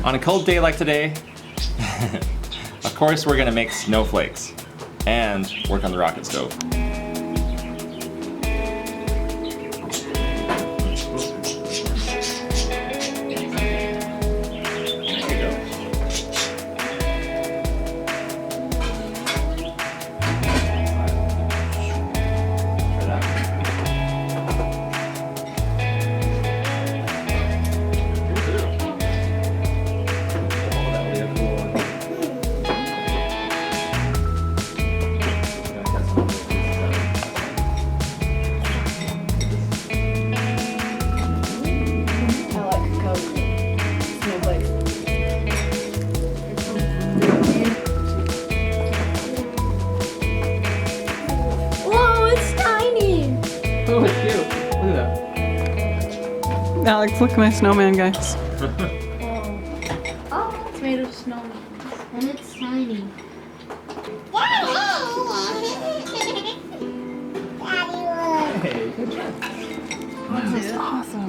On a cold day like today, of course we're gonna make snowflakes and work on the rocket stove. Alex, look at my snowman, guys. Oh, it's made of snowmen. And it's tiny. Hey, good job. This is awesome.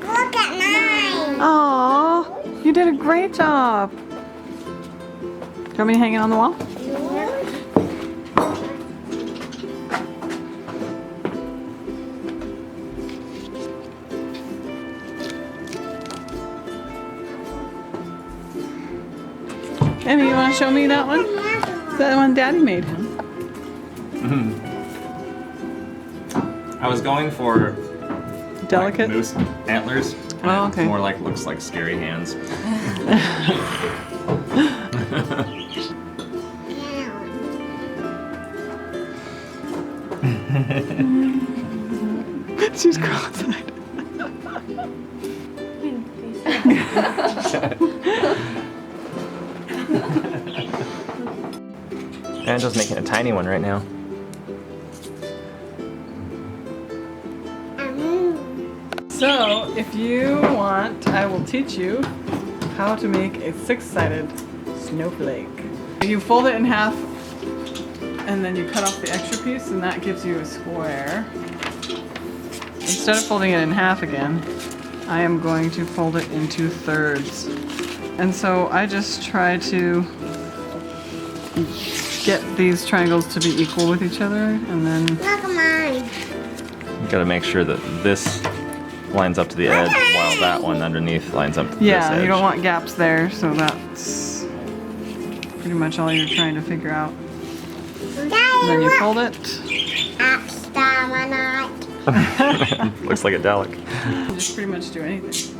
Look at mine. Aw, you did a great job. Do you want me to hang it on the wall? Emmy, you want to show me that one? Is that the one Daddy made? I was going for Delicate? like moose antlers. Oh, okay. More like looks like scary hands. She's cross-eyed. Banjo's making a tiny one right now. So, if you want, I will teach you how to make a six-sided snowflake. You fold it in half and then you cut off the extra piece and that gives you a square. Instead of folding it in half again, I am going to fold it into thirds. And so I just try to get these triangles to be equal with each other and then... Look at mine. You gotta make sure that this lines up to the edge while that one underneath lines up to this edge. Yeah, you don't want gaps there, so that's pretty much all you're trying to figure out. And then you fold it. Looks like a Dalek. You just pretty much do anything.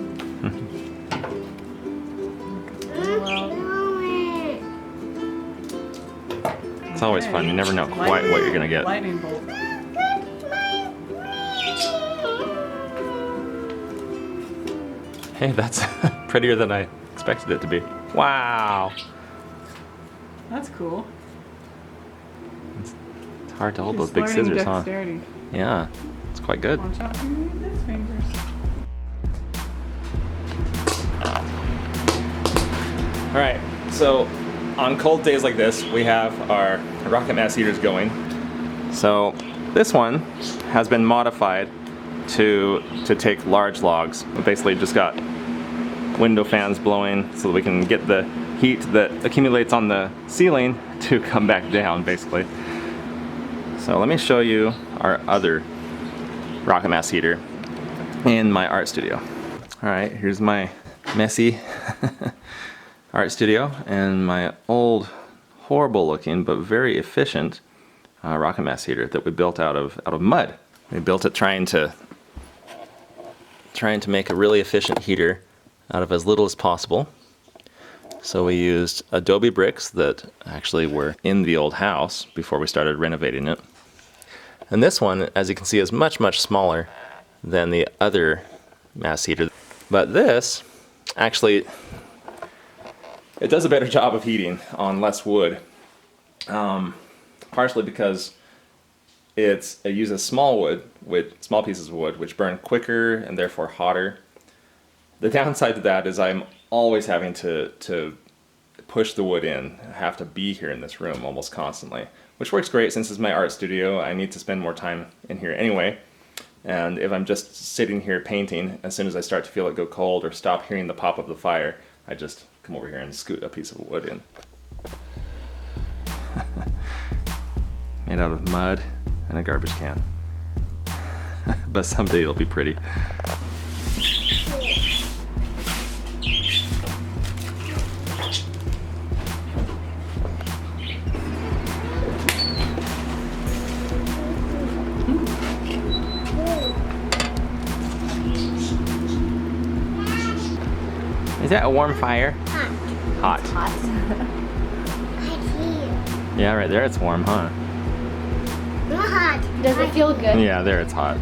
It's always fun. You never know quite what you're gonna get. Lightning bolt. Hey, that's prettier than I expected it to be. Wow. That's cool. It's hard to hold those She's big learning scissors, huh? dexterity. Yeah, it's quite good. Watch out for these fingers. All right, so on cold days like this, we have our rocket mass heaters going. So this one has been modified to take large logs. We basically just got window fans blowing so that we can get the heat that accumulates on the ceiling to come back down, basically. So let me show you our other rocket mass heater in my art studio. All right, here's my messy art studio and my old, horrible looking but very efficient rocket mass heater that we built out of mud. We built it trying to make a really efficient heater out of as little as possible. So we used adobe bricks that actually were in the old house before we started renovating it. And this one, as you can see, is much, much smaller than the other mass heater. But this, actually, it does a better job of heating on less wood. Partially because it uses small pieces of wood, which burn quicker and therefore hotter. The downside to that is I'm always having to push the wood in. I have to be here in this room almost constantly, which works great since it's my art studio. I need to spend more time in here anyway. And if I'm just sitting here painting, as soon as I start to feel it go cold or stop hearing the pop of the fire, I just come over here and scoot a piece of wood in. Made out of mud and a garbage can. But someday it'll be pretty. Is that a warm fire? Hot. Hot. Hot here. Yeah, right there it's warm, huh? Not hot. Does it feel good? Yeah, there it's hot.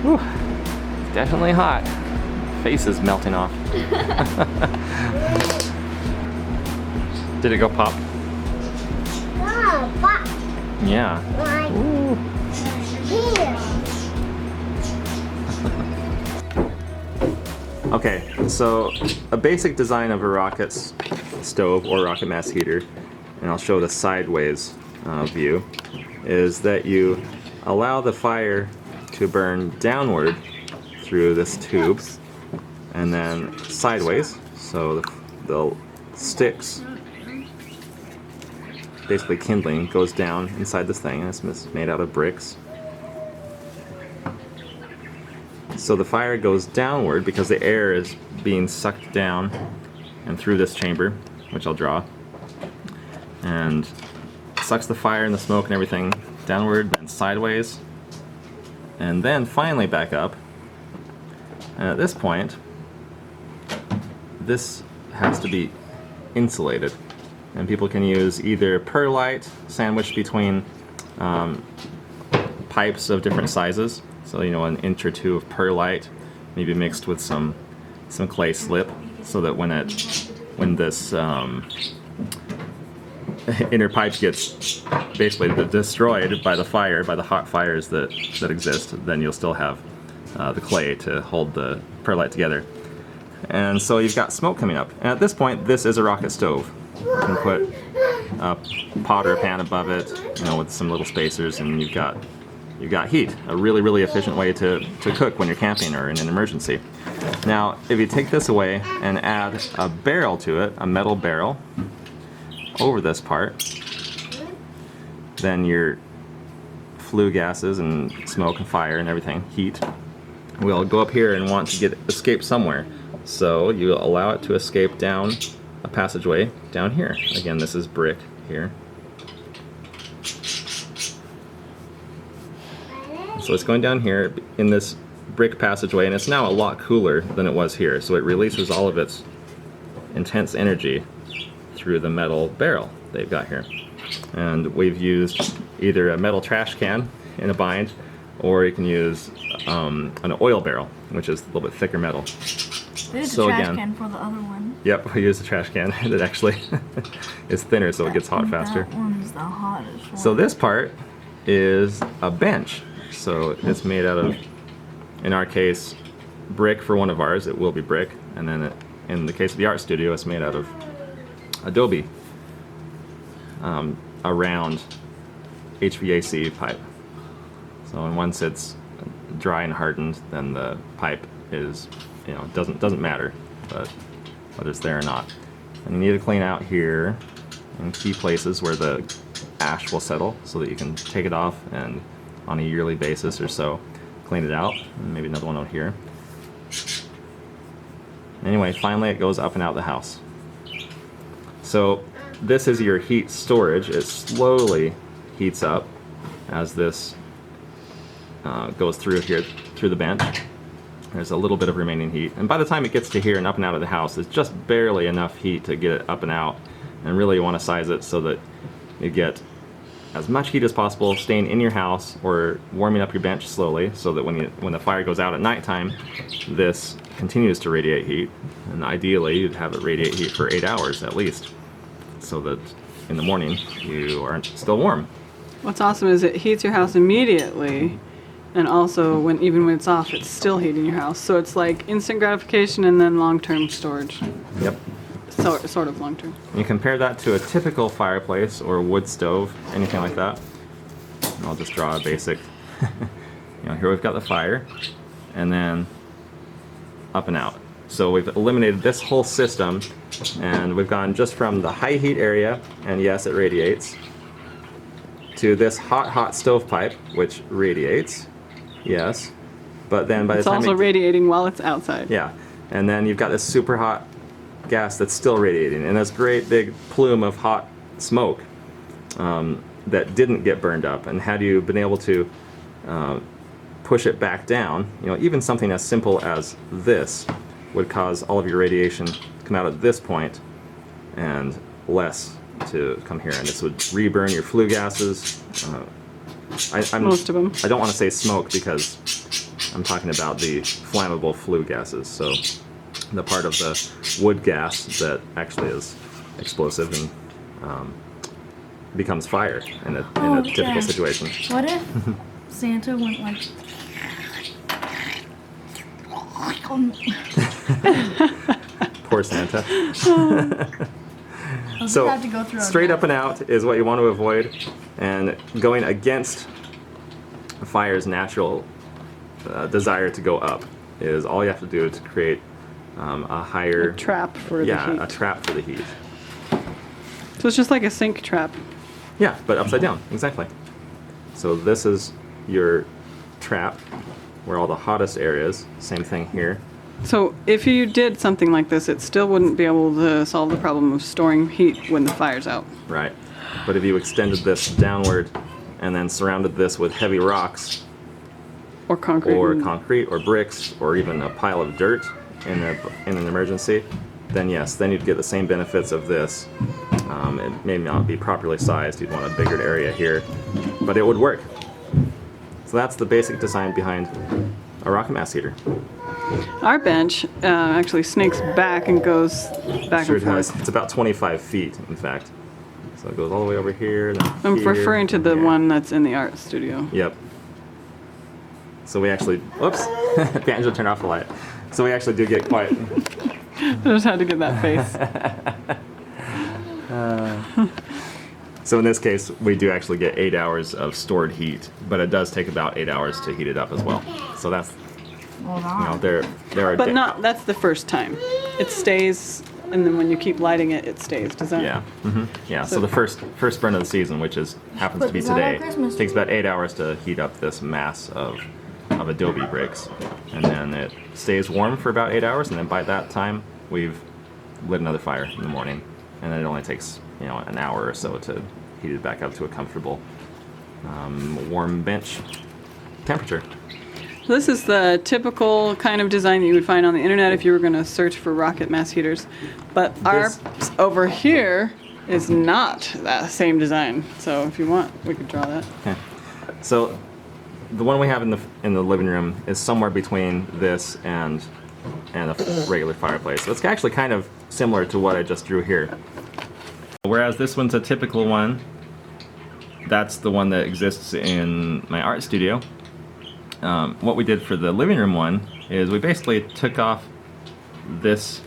Whew. It's definitely hot. Face is melting off. Did it go pop? Oh, but Yeah. like Ooh. here. Okay, so a basic design of a rocket stove or rocket mass heater, and I'll show the sideways view, is that you allow the fire to burn downward through this tube and then sideways, so the sticks, basically kindling, goes down inside this thing, and it's made out of bricks. So the fire goes downward because the air is being sucked down and through this chamber, which I'll draw, and sucks the fire and the smoke and everything downward, then sideways, and then finally back up. And at this point, this has to be insulated, and people can use either perlite sandwiched between pipes of different sizes. So, you know, an inch or two of perlite, maybe mixed with some clay slip, so that when this inner pipe gets basically destroyed by the fire, by the hot fires that exist, then you'll still have the clay to hold the perlite together. And so you've got smoke coming up. And at this point, this is a rocket stove. You can put a pot or a pan above it, you know, with some little spacers, and you've got heat. A really, really efficient way to cook when you're camping or in an emergency. Now, if you take this away and add a barrel to it, a metal barrel, over this part, then your flue gases and smoke and fire and everything, heat, will go up here and want to escape somewhere. So you allow it to escape down a passageway down here. Again, this is brick here. So it's going down here in this brick passageway, and it's now a lot cooler than it was here. So it releases all of its intense energy through the metal barrel they've got here. And we've used either a metal trash can in a bind, or you can use an oil barrel, which is a little bit thicker metal. There's So a trash again- can for the other one. Yep, we use a trash can that actually is thinner, so it gets hot faster. That one's the hottest one. So this part is a bench. So it's made out of, in our case, brick for one of ours. It will be brick. And then in the case of the art studio, it's made out of adobe, a round HVAC pipe. So and once it's dry and hardened, then the pipe is, you know, doesn't matter, but whether it's there or not. And you need to clean out here in key places where the ash will settle, so that you can take it off and on a yearly basis or so clean it out. And maybe another one out here. Anyway, finally it goes up and out the house. So this is your heat storage. It slowly heats up as this goes through here, through the bench. There's a little bit of remaining heat, and by the time it gets to here and up and out of the house, it's just barely enough heat to get it up and out. And really you want to size it so that you get as much heat as possible staying in your house or warming up your bench slowly, so that when the fire goes out at nighttime, this continues to radiate heat. And ideally you'd have it radiate heat for 8 hours at least, so that in the morning you are still warm. What's awesome is it heats your house immediately, and also even when it's off, it's still heating your house. So it's like instant gratification and then long-term storage. Yep. Sort of long-term. You compare that to a typical fireplace or wood stove, anything like that. And I'll just draw a basic Here we've got the fire, and then up and out. So we've eliminated this whole system, and we've gone just from the high heat area, and yes, it radiates, to this hot stovepipe, which radiates, yes, but then by the It's time also radiating while it's outside. yeah, and then you've got this super hot gas that's still radiating, and this great big plume of hot smoke that didn't get burned up. And had you been able to push it back down, even something as simple as this would cause all of your radiation to come out at this point and less to come here, and this would reburn your flue gases. Most of them. I don't want to say smoke because I'm talking about the flammable flue gases, so the part of the wood gas that actually is explosive and becomes fire in a typical yeah. situation. What if Santa went like... Poor Santa. So So have to go through our straight mouth. up and out is what you want to avoid, and going against fire's natural desire to go up is all you have to do to create a higher Trap for yeah, the heat. a trap for the heat. So it's just like a sink trap. Yeah, but upside down, exactly. So this is your trap where all the hottest areas, same thing here. So if you did something like this, it still wouldn't be able to solve the problem of storing heat when the fire's out. Right. But if you extended this downward and then surrounded this with heavy rocks Or concrete. or concrete or bricks or even a pile of dirt in an emergency, then yes, then you'd get the same benefits of this. It may not be properly sized. You'd want a bigger area here, but it would work. So that's the basic design behind a rocket mass heater. Our bench actually snakes back and goes back Sure and it does. forth. It's about 25 feet, in fact. So it goes all the way over here. Then I'm here, referring to the here. one that's in the art studio. Yep. So we actually, whoops, Banjo turned off the light. So we actually do get quite, I just had to get that face. so in this case, we do actually get 8 hours of stored heat, but it does take about 8 hours to heat it up as well. So that's, Hold you on. know, there are, But that's the first time. It stays, and then when you keep lighting it, it stays. Does that? yeah, yeah. So the first burn of the season, which happens But to be is that our today, Christmas takes about 8 hours to heat up this mass of adobe bricks, and then it stays warm for about 8 hours, and then by that time we've lit another fire in the morning, and then it only takes an hour or so to heat it back up to a comfortable warm bench temperature. So this is the typical kind of design that you would find on the internet if you were going to search for rocket mass heaters. But ours over here is not that same design. So if you want, we could draw that. Okay. So the one we have in the living room is somewhere between this and a regular fireplace. So it's actually kind of similar to what I just drew here. Whereas this one's a typical one, that's the one that exists in my art studio. What we did for the living room one is we basically took off this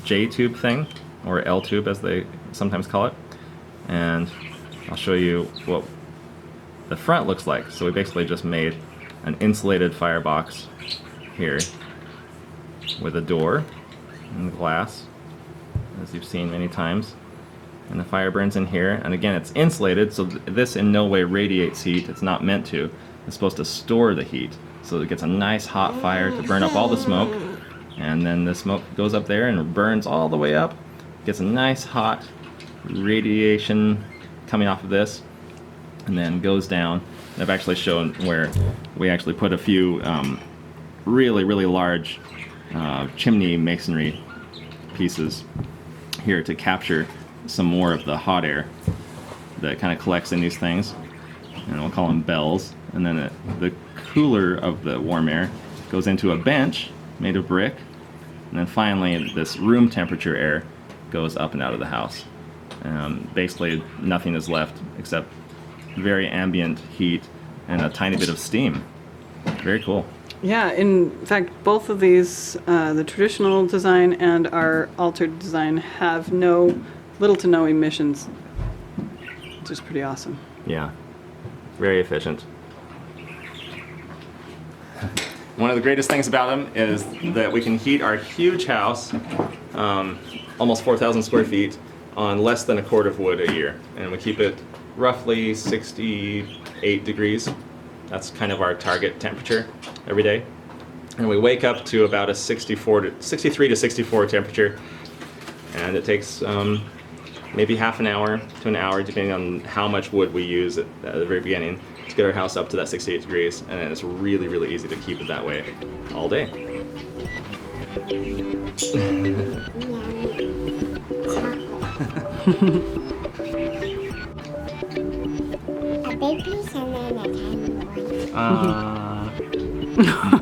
J-tube thing, or L-tube as they sometimes call it, and I'll show you what the front looks like. So we basically just made an insulated firebox here with a door and glass, as you've seen many times, and the fire burns in here, and again it's insulated, so this in no way radiates heat. It's not meant to. It's supposed to store the heat, so it gets a nice hot fire to burn up all the smoke, and then the smoke goes up there and burns all the way up, gets a nice hot radiation coming off of this, and then goes down. And I've actually shown where we actually put a few really, really large chimney masonry pieces here to capture some more of the hot air that kind of collects in these things, and we'll call them bells. And then the cooler of the warm air goes into a bench made of brick, and then finally this room temperature air goes up and out of the house. Basically nothing is left except very ambient heat and a tiny bit of steam. Very cool. Yeah, in fact, both of these, the traditional design and our altered design, have little to no emissions, which is pretty awesome. Yeah, very efficient. One of the greatest things about them is that we can heat our huge house, almost 4,000 square feet, on less than a quart of wood a year. And we keep it roughly 68 degrees. That's kind of our target temperature every day. And we wake up to about a 63 to 64 temperature. And it takes maybe half an hour to an hour, depending on how much wood we use at the very beginning, to get our house up to that 68 degrees. And then it's really, really easy to keep it that way all day. A big piece and then a tiny one.